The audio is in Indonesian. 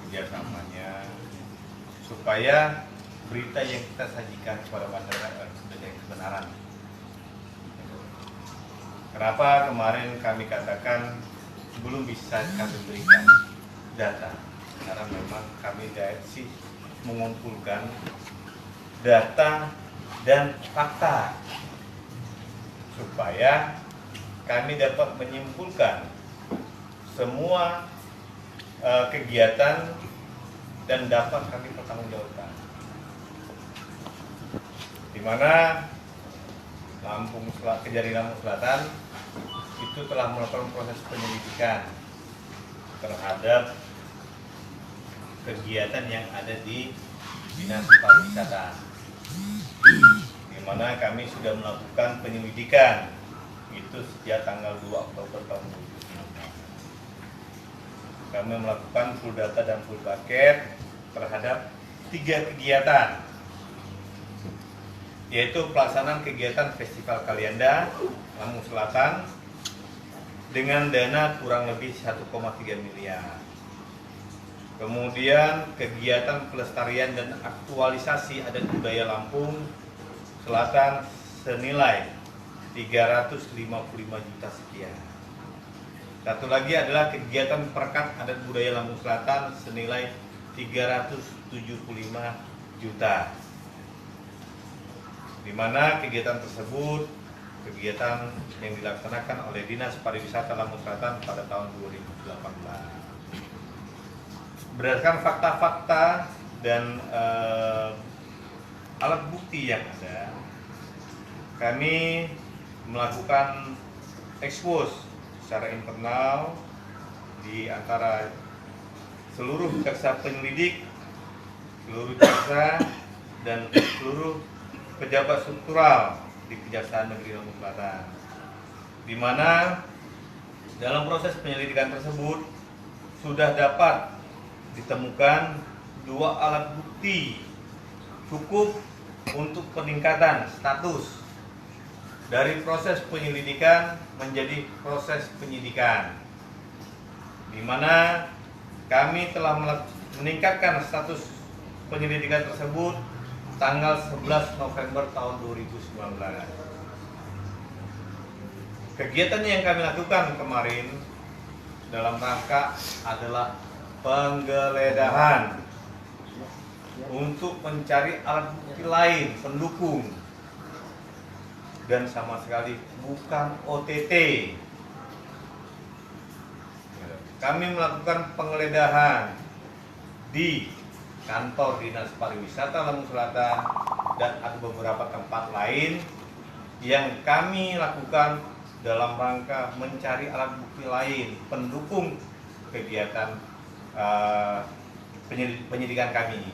kerjasamanya supaya berita yang kita sajikan kepada masyarakat sebagai kebenaran. Kenapa kemarin kami katakan belum bisa kami berikan data? Karena memang kami sih mengumpulkan data dan fakta supaya kami dapat menyimpulkan semua kegiatan dan dapat kami pertanggungjawabkan. Di mana Kejari Lampung Selatan itu telah melakukan proses penyelidikan terhadap kegiatan yang ada di Dinas Pariwisata, di mana kami sudah melakukan penyelidikan itu sejak tanggal 2 Oktober tahun 2019. Kami melakukan full data dan full paket terhadap 3 kegiatan, yaitu pelaksanaan kegiatan Festival Kalianda Lampung Selatan dengan dana kurang lebih 1,3 miliar. Kemudian kegiatan pelestarian dan aktualisasi adat budaya Lampung Selatan senilai 355 juta sekian. Satu lagi adalah kegiatan perekat adat budaya Lampung Selatan senilai 375 juta. Di mana kegiatan tersebut kegiatan yang dilaksanakan oleh Dinas Pariwisata Lampung Selatan pada tahun 2018. Berdasarkan fakta-fakta dan alat bukti yang ada, kami melakukan expose secara internal di antara seluruh jaksa penyelidik, seluruh jaksa, dan seluruh pejabat struktural di Kejaksaan Negeri Lampung Selatan, di mana dalam proses penyelidikan tersebut sudah dapat ditemukan 2 alat bukti cukup untuk peningkatan status dari proses penyelidikan menjadi proses penyidikan, di mana kami telah meningkatkan status penyelidikan tersebut tanggal 11 November tahun 2019. Kegiatan yang kami lakukan kemarin dalam rangka adalah penggeledahan untuk mencari alat bukti lain pendukung, dan sama sekali bukan OTT. Kami melakukan penggeledahan di kantor Dinas Pariwisata Lampung Selatan dan ada beberapa tempat lain yang kami lakukan dalam rangka mencari alat bukti lain pendukung kegiatan penyidikan kami.